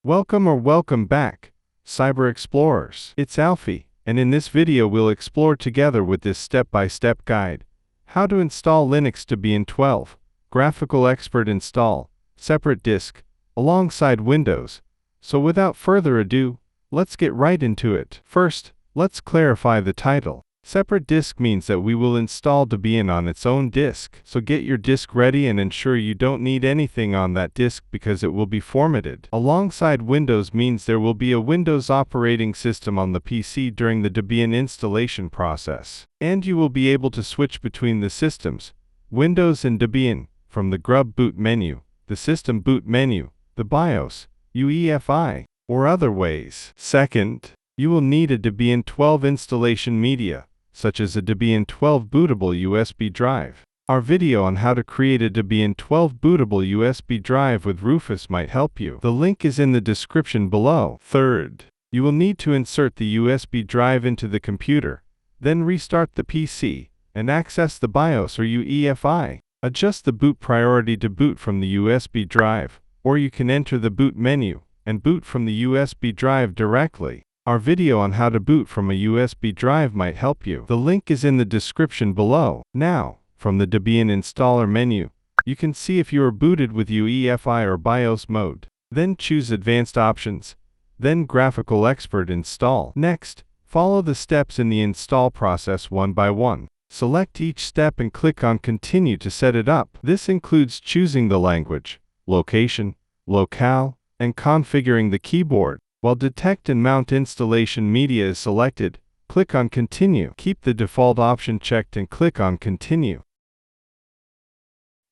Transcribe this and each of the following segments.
Welcome back, Cyber Explorers. It's Alfie, and in this video we'll explore together with this step-by-step guide, how to install Linux Debian 12, Graphical Expert Install, Separate Disk, alongside Windows. So without further ado, let's get right into it. First, let's clarify the title. Separate disk means that we will install Debian on its own disk. So get your disk ready and ensure you don't need anything on that disk because it will be formatted. Alongside Windows means there will be a Windows operating system on the PC during the Debian installation process. And you will be able to switch between the systems, Windows and Debian, from the grub boot menu, the system boot menu, the BIOS, UEFI, or other ways. Second, you will need a Debian 12 installation media, such as a Debian 12 bootable USB drive. Our video on how to create a Debian 12 bootable USB drive with Rufus might help you. The link is in the description below. Third, you will need to insert the USB drive into the computer, then restart the PC, and access the BIOS or UEFI. Adjust the boot priority to boot from the USB drive, or you can enter the boot menu and boot from the USB drive directly. Our video on how to boot from a USB drive might help you. The link is in the description below. Now, from the Debian installer menu, you can see if you are booted with UEFI or BIOS mode. Then choose Advanced Options, then Graphical Expert Install. Next, follow the steps in the install process one by one. Select each step and click on Continue to set it up. This includes choosing the language, location, locale, and configuring the keyboard. While Detect and Mount Installation Media is selected, click on Continue. Keep the default option checked and click on Continue.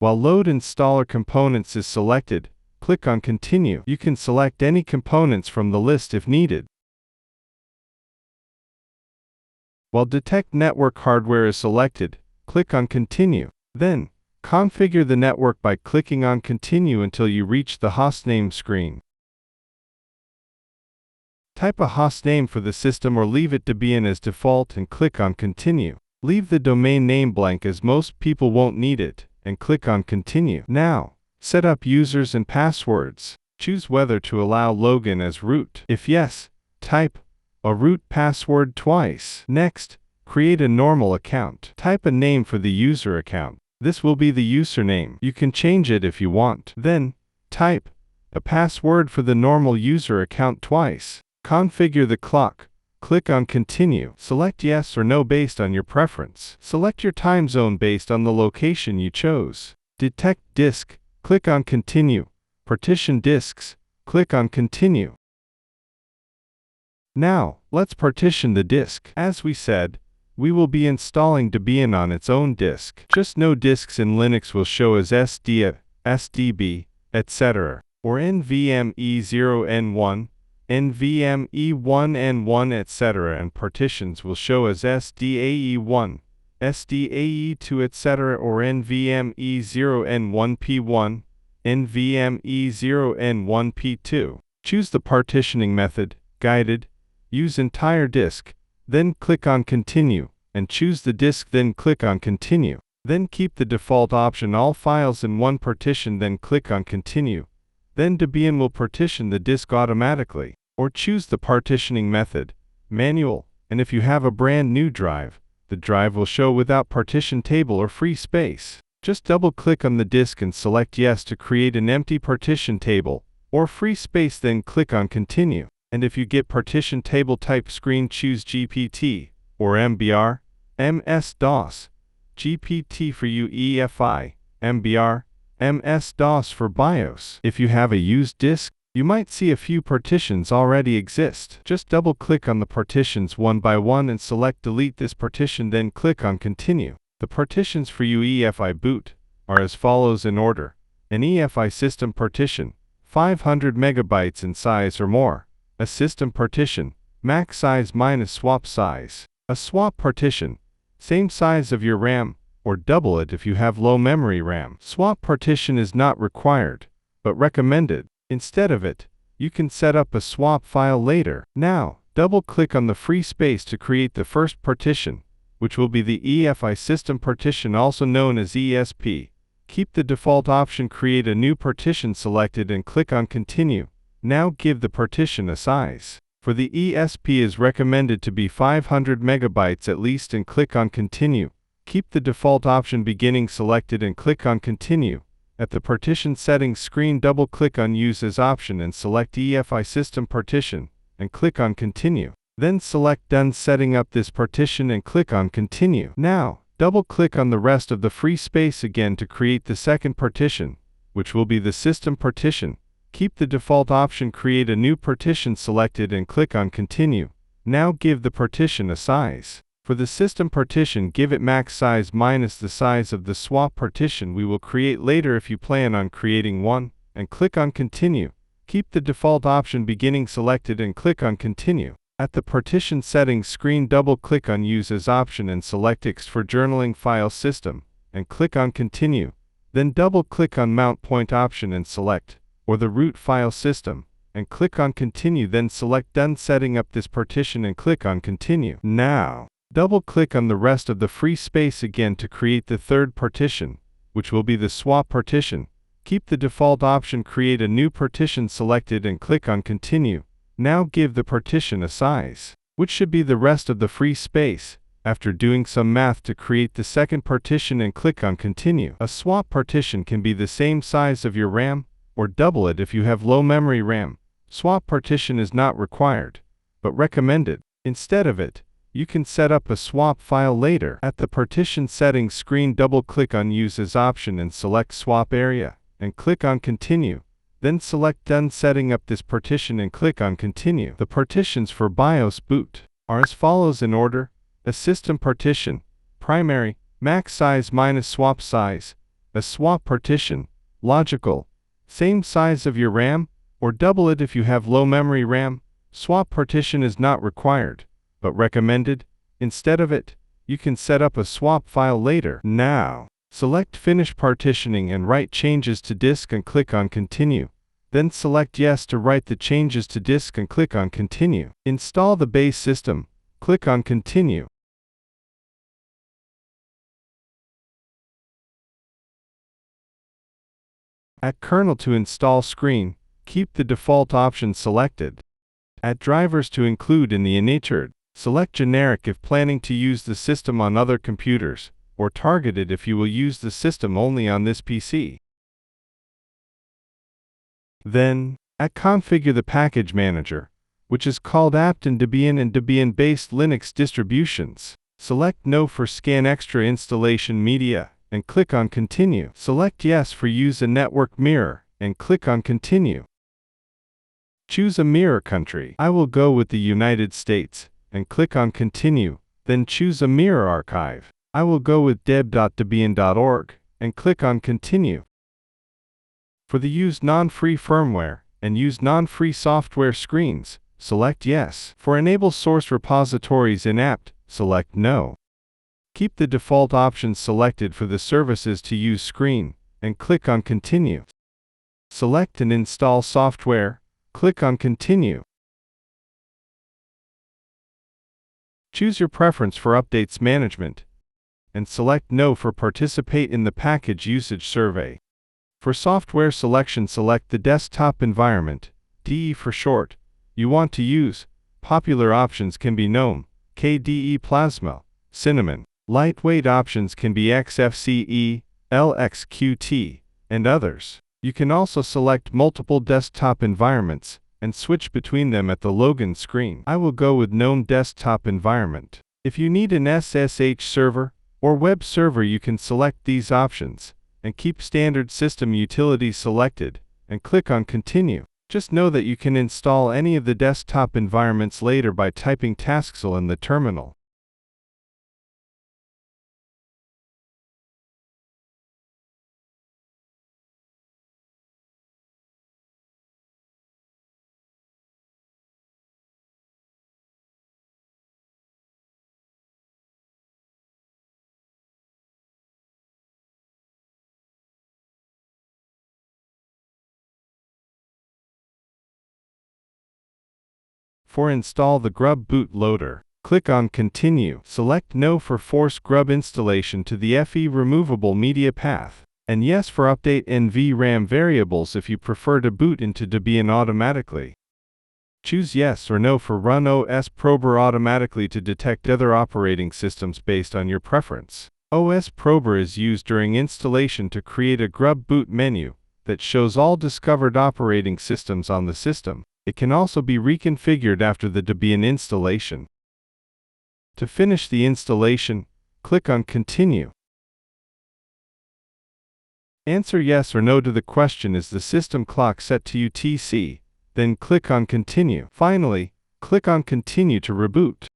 While Load Installer Components is selected, click on Continue. You can select any components from the list if needed. While Detect Network Hardware is selected, click on Continue. Then, configure the network by clicking on Continue until you reach the hostname screen. Type a hostname for the system or leave it Debian as default and click on Continue. Leave the domain name blank as most people won't need it, and click on Continue. Now, set up users and passwords. Choose whether to allow login as root. If yes, type a root password twice. Next, create a normal account. Type a name for the user account. This will be the username. You can change it if you want. Then, type a password for the normal user account twice. Configure the clock. Click on Continue. Select Yes or No based on your preference. Select your time zone based on the location you chose. Detect disk. Click on Continue. Partition disks. Click on Continue. Now, let's partition the disk. As we said, we will be installing Debian on its own disk. Just no disks in Linux will show as SDA, SDB, etc., or NVMe0N1, NVMe1N1, etc., and partitions will show as SDAE1, SDAE2, etc., or NVMe0N1P1, NVMe0N1P2. Choose the partitioning method, guided, use entire disk, then click on Continue, and choose the disk, then click on Continue. Then keep the default option all files in one partition, then click on Continue. Then Debian will partition the disk automatically. Or choose the partitioning method, manual, and if you have a brand new drive, the drive will show without partition table or free space. Just double-click on the disk and select Yes to create an empty partition table or free space, then click on Continue. And if you get partition table type screen, choose GPT or MBR, MS-DOS, GPT for UEFI, MBR, MS-DOS for BIOS. If you have a used disk, you might see a few partitions already exist. Just double-click on the partitions one by one and select Delete this partition, then click on Continue. The partitions for UEFI boot are as follows in order: an EFI system partition, 500 megabytes in size or more; a system partition, max size minus swap size; a swap partition, same size of your RAM, or double it if you have low memory RAM. Swap partition is not required, but recommended. Instead of it, you can set up a swap file later. Now, double-click on the free space to create the first partition, which will be the EFI system partition, also known as ESP. Keep the default option Create a New Partition selected and click on Continue. Now give the partition a size. For the ESP is recommended to be 500 megabytes at least and click on Continue. Keep the default option beginning selected and click on Continue. At the partition settings screen, double-click on Use as option and select EFI System Partition, and click on Continue. Then select Done setting up this partition and click on Continue. Now, double-click on the rest of the free space again to create the second partition, which will be the system partition. Keep the default option Create a new partition selected and click on Continue. Now give the partition a size. For the system partition, give it max size minus the size of the swap partition we will create later if you plan on creating one, and click on Continue. Keep the default option beginning selected and click on Continue. At the partition settings screen, double-click on Use as option and select X for journaling file system, and click on Continue. Then double-click on Mount Point option and select, or the root file system, and click on Continue. Then select Done setting up this partition and click on Continue. Now, double-click on the rest of the free space again to create the third partition, which will be the swap partition. Keep the default option Create a new partition selected and click on Continue. Now give the partition a size, which should be the rest of the free space. After doing some math to create the second partition and click on Continue. A swap partition can be the same size of your RAM, or double it if you have low memory RAM. Swap partition is not required, but recommended. Instead of it, you can set up a swap file later. At the partition settings screen, double-click on Use as option and select Swap Area, and click on Continue. Then select Done setting up this partition and click on Continue. The partitions for BIOS boot are as follows in order: a system partition, primary, max size minus swap size; a swap partition, logical, same size of your RAM, or double it if you have low memory RAM. Swap partition is not required, but recommended. Instead of it, you can set up a swap file later. Now, select Finish Partitioning and write changes to disk and click on Continue. Then select Yes to write the changes to disk and click on Continue. Install the base system. Click on Continue. At Kernel to install screen, keep the default option selected. At Drivers to include in the initerd, select Generic if planning to use the system on other computers, or Targeted if you will use the system only on this PC. Then, at Configure the Package Manager, which is called apt in Debian and Debian-based Linux distributions, select No for Scan Extra Installation Media, and click on Continue. Select Yes for Use a Network Mirror, and click on Continue. Choose a mirror country. I will go with the United States, and click on Continue. Then choose a mirror archive. I will go with deb.debian.org, and click on Continue. For the Use Non-Free Firmware and Use Non-Free Software screens, select Yes. For Enable Source Repositories in apt, select No. Keep the default options selected for the Services to Use screen, and click on Continue. Select and install software, click on Continue. Choose your preference for updates management, and select No for Participate in the Package Usage Survey. For software selection, select the desktop environment, DE for short, you want to use. Popular options can be GNOME, KDE Plasma, Cinnamon. Lightweight options can be Xfce, LXDE, and others. You can also select multiple desktop environments and switch between them at the login screen. I will go with GNOME Desktop Environment. If you need an SSH server or web server, you can select these options and keep standard system utilities selected and click on Continue. Just know that you can install any of the desktop environments later by typing taskzil in the terminal. For install the Grub Bootloader, click on Continue. Select No for force grub installation to the FE removable media path. and yes for update NVRAM variables if you prefer to boot into Debian automatically. Choose yes or no for Run OS Prober automatically to detect other operating systems based on your preference. OS Prober is used during installation to create a grub boot menu that shows all discovered operating systems on the system. It can also be reconfigured after the Debian installation. To finish the installation, click on Continue. Answer yes or no to the question, is the system clock set to UTC? Then click on Continue. Finally, click on Continue to reboot.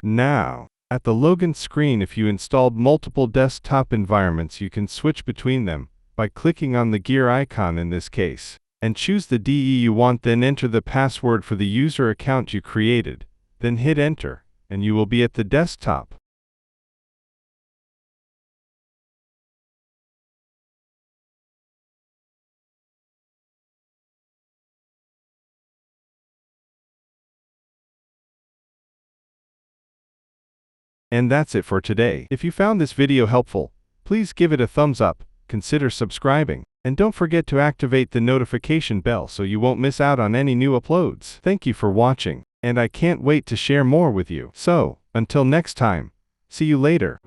Now, at the login screen, if you installed multiple desktop environments, you can switch between them by clicking on the gear icon in this case, and choose the DE you want, then enter the password for the user account you created, then hit enter, and you will be at the desktop. And that's it for today. If you found this video helpful, please give it a thumbs up, consider subscribing, and don't forget to activate the notification bell so you won't miss out on any new uploads. Thank you for watching, and I can't wait to share more with you. So, until next time, see you later.